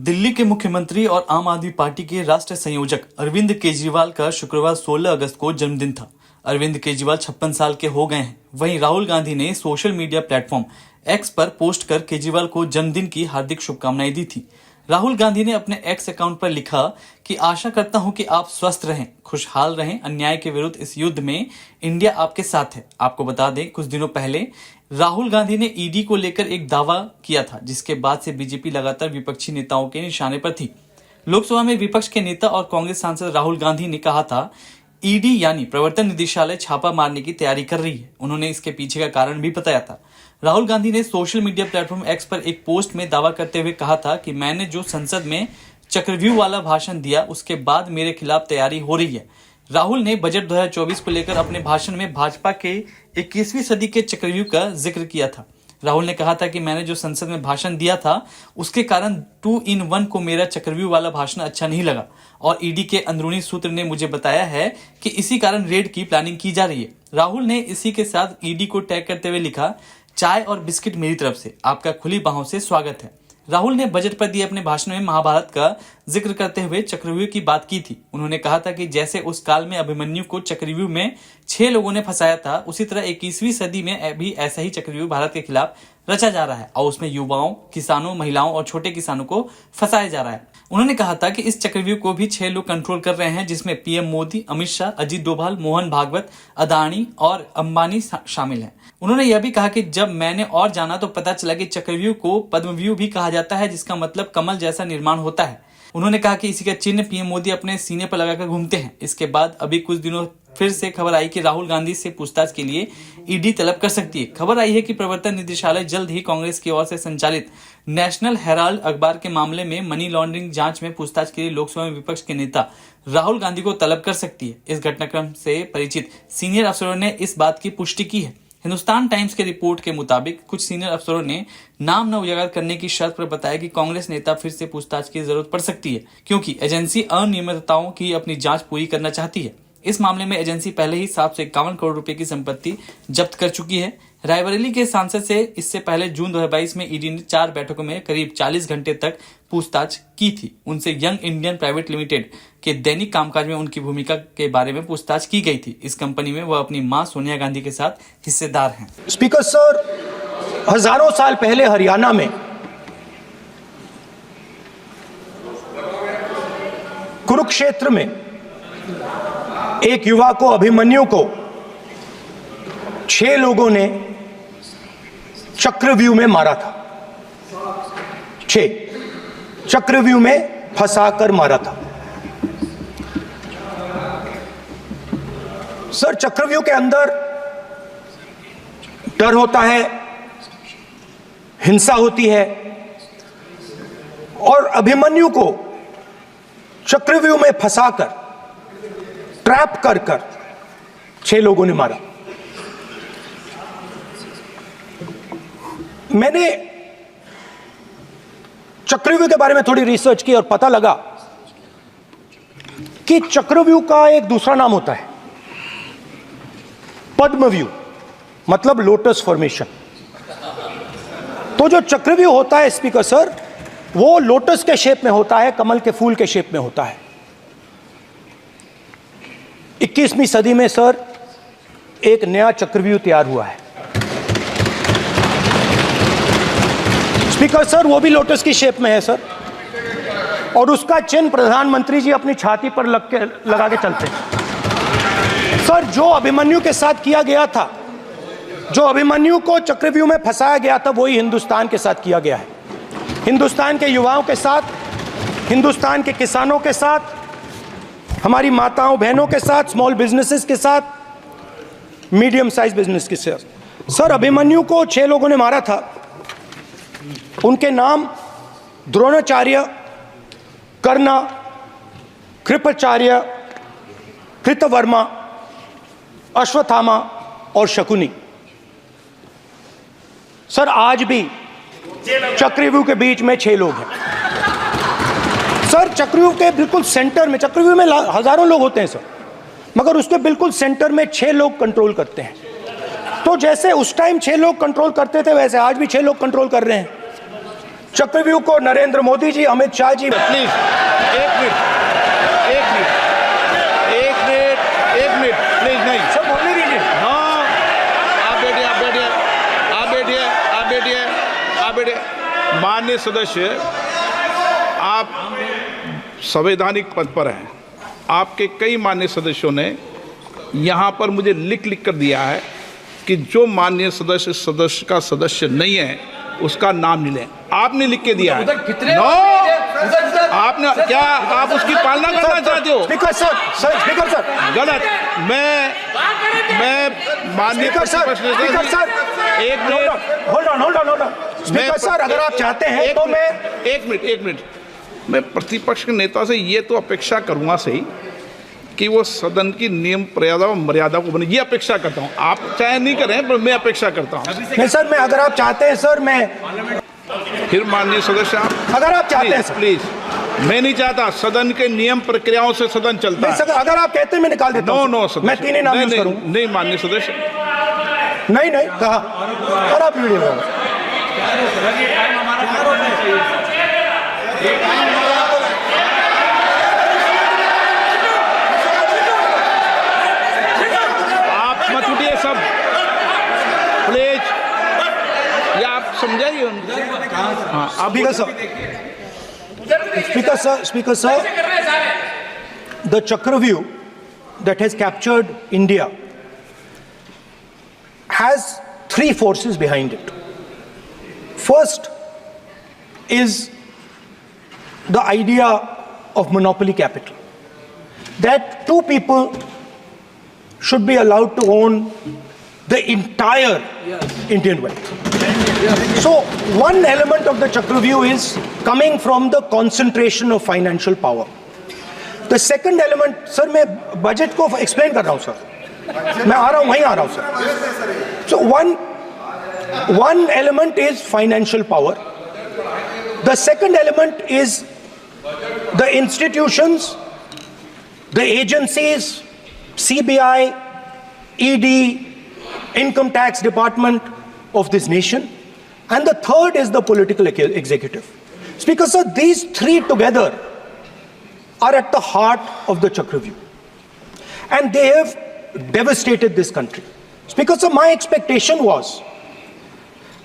दिल्ली के मुख्यमंत्री और आम आदमी पार्टी के राष्ट्रीय संयोजक अरविंद केजरीवाल का शुक्रवार 16 अगस्त को जन्मदिन था। अरविंद केजरीवाल 56 साल के हो गए हैं। वहीं राहुल गांधी ने सोशल मीडिया प्लेटफॉर्म एक्स पर पोस्ट कर केजरीवाल को जन्मदिन की हार्दिक शुभकामनाएं दी थी। राहुल गांधी ने अपने एक्स अकाउंट पर लिखा कि आशा करता हूं कि आप स्वस्थ रहें, खुशहाल रहें। अन्याय के विरुद्ध इस युद्ध में इंडिया आपके साथ है। आपको बता दें, कुछ दिनों पहले राहुल गांधी ने ईडी को लेकर एक दावा किया था, जिसके बाद से बीजेपी लगातार विपक्षी नेताओं के निशाने पर थी। लोकसभा में विपक्ष के नेता और कांग्रेस सांसद राहुल गांधी ने कहा था, ईडी यानी प्रवर्तन निदेशालय छापा मारने की तैयारी कर रही है। उन्होंने इसके पीछे का कारण भी बताया था। राहुल गांधी ने सोशल मीडिया प्लेटफॉर्म एक्स पर एक पोस्ट में दावा करते हुए कहा था कि मैंने जो संसद में चक्रव्यूह वाला भाषण दिया, उसके बाद मेरे खिलाफ तैयारी हो रही है। राहुल ने बजट 2024 को लेकर अपने भाषण में भाजपा के 21वीं सदी के चक्रव्यूह का जिक्र किया था। राहुल ने कहा था कि मैंने जो संसद में भाषण दिया था, उसके कारण 2-in-1 को मेरा चक्रव्यूह वाला भाषण अच्छा नहीं लगा और ईडी के अंदरूनी सूत्र ने मुझे बताया है कि इसी कारण रेड की प्लानिंग की जा रही है। राहुल ने इसी के साथ ईडी को टैग करते हुए लिखा, चाय और बिस्किट मेरी तरफ से, आपका खुली बाहों से स्वागत है। राहुल ने बजट पर दिए अपने भाषण में महाभारत का जिक्र करते हुए चक्रव्यूह की बात की थी। उन्होंने कहा था कि जैसे उस काल में अभिमन्यु को चक्रव्यूह में 6 लोगों ने फंसाया था, उसी तरह 21वीं सदी में भी ऐसा ही चक्रव्यूह भारत के खिलाफ रचा जा रहा है और उसमें युवाओं, किसानों, महिलाओं और छोटे किसानों को फंसाया जा रहा है। उन्होंने कहा था कि इस चक्रव्यूह को भी 6 लोग कंट्रोल कर रहे हैं, जिसमें पीएम मोदी, अमित शाह, अजीत डोभाल, मोहन भागवत, अदानी और अंबानी शामिल हैं। उन्होंने यह भी कहा कि जब मैंने और जाना तो पता चला कि चक्रव्यूह को पद्मव्यूह भी कहा जाता है, जिसका मतलब कमल जैसा निर्माण होता है। उन्होंने कहा कि इसी का चिन्ह पीएम मोदी अपने सीने पर लगाकर घूमते हैं। इसके बाद अभी कुछ दिनों फिर से खबर आई कि राहुल गांधी से पूछताछ के लिए ईडी तलब कर सकती है। खबर आई है कि प्रवर्तन निदेशालय जल्द ही कांग्रेस की ओर से संचालित नेशनल हेराल्ड अखबार के मामले में मनी लॉन्ड्रिंग जांच में पूछताछ के लिए लोकसभा में विपक्ष के नेता राहुल गांधी को तलब कर सकती है। इस घटनाक्रम से परिचित सीनियर अफसरों ने इस बात की पुष्टि की है। हिंदुस्तान टाइम्स के रिपोर्ट के मुताबिक कुछ सीनियर अफसरों ने नाम न उजागर करने की शर्त पर बताया कि कांग्रेस नेता फिर से पूछताछ की जरूरत पड़ सकती है, क्योंकि एजेंसी अनियमितताओं की अपनी जांच पूरी करना चाहती है। इस मामले में एजेंसी पहले ही 751 करोड़ रुपए की संपत्ति जब्त कर चुकी है। रायबरेली के सांसद से इससे पहले जून 2022 में ईडी ने 4 बैठकों में करीब 40 घंटे तक पूछताछ की थी। उनसे यंग इंडियन प्राइवेट लिमिटेड के दैनिक कामकाज में उनकी भूमिका के बारे में पूछताछ की गई थी। इस कंपनी में वह अपनी मां सोनिया गांधी के साथ हिस्सेदार हैं। स्पीकर सर, हजारों साल पहले हरियाणा में कुरुक्षेत्र में एक युवा को, अभिमन्यु को 6 लोगों ने चक्रव्यूह में मारा था। 6 चक्रव्यूह में फंसाकर मारा था। सर, चक्रव्यूह के अंदर डर होता है, हिंसा होती है और अभिमन्यु को चक्रव्यूह में फंसाकर, ट्रैप कर 6 लोगों ने मारा। मैंने चक्रव्यूह के बारे में थोड़ी रिसर्च की और पता लगा कि चक्रव्यूह का एक दूसरा नाम होता है पद्मव्यूह, मतलब लोटस फॉर्मेशन। तो जो चक्रव्यूह होता है स्पीकर सर, वो लोटस के शेप में होता है, कमल के फूल के शेप में होता है। 21वीं सदी में सर एक नया चक्रव्यूह तैयार हुआ है स्पीकर सर, वो भी लोटस की शेप में है सर, और उसका चिन्ह प्रधानमंत्री जी अपनी छाती पर लगा के चलते हैं। सर, जो अभिमन्यु के साथ किया गया था, जो अभिमन्यु को चक्रव्यूह में फंसाया गया था, वही हिंदुस्तान के साथ किया गया है। हिंदुस्तान के युवाओं के साथ, हिंदुस्तान के किसानों के साथ, हमारी माताओं बहनों के साथ, स्मॉल बिजनेसेस के साथ, मीडियम साइज बिजनेस के साथ। सर, अभिमन्यु को 6 लोगों ने मारा था। उनके नाम द्रोणाचार्य, कर्ण, कृपाचार्य, कृतवर्मा, अश्वत्थामा और शकुनी। सर, आज भी चक्रव्यूह के बीच में 6 लोग हैं। सर, चक्रव्यूह के बिल्कुल सेंटर में, चक्रव्यूह में हजारों लोग होते हैं सर, मगर उसके बिल्कुल सेंटर में 6 लोग कंट्रोल करते हैं। तो जैसे उस टाइम 6 लोग कंट्रोल करते थे, वैसे आज भी 6 लोग कंट्रोल कर रहे हैं। चक्रव्यूह को नरेंद्र मोदी जी, अमित शाह जी। प्लीज एक मिनट प्लीज। नहीं सब बोलने दीजिए। हाँ, आप बैठिए। माननीय सदस्य, आप संवैधानिक पद पर हैं। आपके कई माननीय सदस्यों ने यहाँ पर मुझे लिख कर दिया है कि जो माननीय सदस्य का सदस्य नहीं है उसका नाम नहीं लें। आपने लिख के दिया है। नो, आपने क्या आप उसकी पालना करना चाहते हो? स्पीकर सर गलत। मैं माननीय स्पीकर सर एक minute, hold on. Speaker sir, अगर आप चाहते हैं तो मैं एक मिनट मैं प्रतिपक्ष के नेता से ये तो अपेक्षा करूंगा सही कि वो सदन की नियम मर्यादा को बने, ये अपेक्षा करता हूं। आप चाहे नहीं करें पर मैं अपेक्षा करता हूं। नहीं सर, मैं अगर आप चाहते हैं सर, मैं फिर माननीय सदस्य आप अगर आप चाहते हैं सर, प्लीज। मैं नहीं चाहता, सदन के नियम प्रक्रियाओं से सदन चलता है। अगर आप कहते हैं मैं निकाल देता हूं। नो मैं तीन ही नाम यूज करूं। नहीं माननीय सदस्य, नहीं कहा। और आप वीडियो मत उठिए सब प्लीज, या आप समझाइए। हाँ, Speaker sir, the Chakravyuh that has captured India has three forces behind it. First is the idea of monopoly capital, that two people should be allowed to own the entire Indian wealth. So one element of the Chakravyuh is coming from the concentration of financial power. The second element, sir, मैं budget को explain कर रहा हूँ sir, मैं आ रहा हूँ, वहीं आ रहा हूँ sir. So one element is financial power. The second element is the institutions, the agencies, CBI, ED, Income Tax Department of this nation, and the third is the political executive. Speaker sir, these three together are at the heart of the Chakravyuh, and they have devastated this country. Speaker sir, my expectation was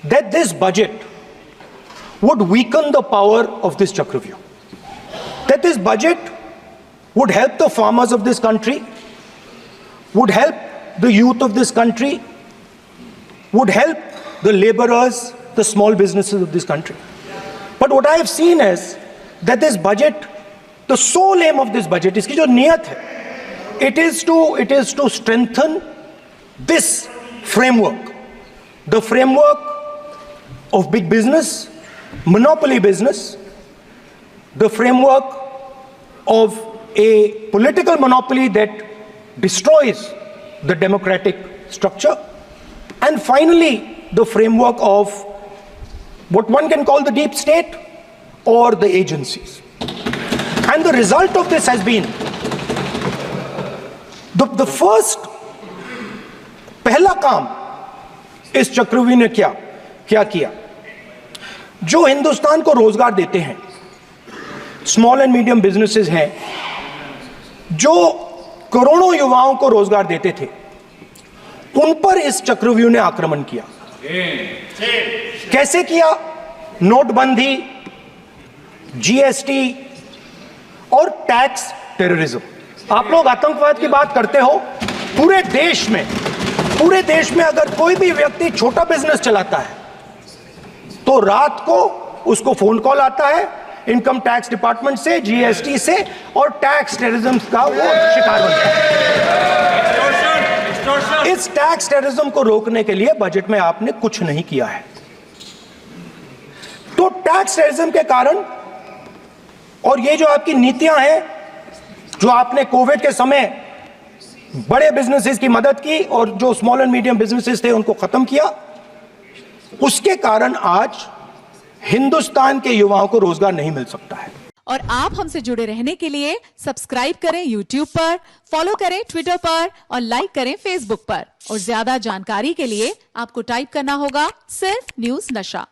that this budget would weaken the power of this Chakravyuh, that this budget would help the farmers of this country, would help the youth of this country, would help the laborers, the small businesses of this country. But what I have seen is that this budget, the sole aim of this budget, iski jo niyat hai, it is to strengthen this framework, the framework of big business, monopoly business, the framework of a political monopoly that destroys the democratic structure, and finally the framework of what one can call the deep state or the agencies. And the result of this has been the first पहला काम इस चक्रव्यूह ने क्या किया, जो हिंदुस्तान को रोजगार देते हैं, स्मॉल एंड मीडियम बिजनेसेस हैं, जो करोड़ों युवाओं को रोजगार देते थे, उन पर इस चक्रव्यूह ने आक्रमण किया. कैसे किया? नोटबंदी, जीएसटी और टैक्स टेररिज्म. आप लोग आतंकवाद की बात करते हो. पूरे देश में अगर कोई भी व्यक्ति छोटा बिजनेस चलाता है तो रात को उसको फोन कॉल आता है इनकम टैक्स डिपार्टमेंट से, जीएसटी से, और टैक्स टेररिज्म का वो शिकार बनता है. इस टैक्स टेररिज्म को रोकने के लिए बजट में आपने कुछ नहीं किया है. तो टैक्स टेररिज्म के कारण और ये जो आपकी नीतियां हैं, जो आपने कोविड के समय बड़े बिजनेसेस की मदद की और जो स्मॉल एंड मीडियम बिजनेसेस थे उनको खत्म किया, उसके कारण आज हिंदुस्तान के युवाओं को रोजगार नहीं मिल सकता है. और आप हमसे जुड़े रहने के लिए सब्सक्राइब करें YouTube पर, फॉलो करें Twitter पर और लाइक करें Facebook पर. और ज्यादा जानकारी के लिए आपको टाइप करना होगा सिर्फ न्यूज़ नशा.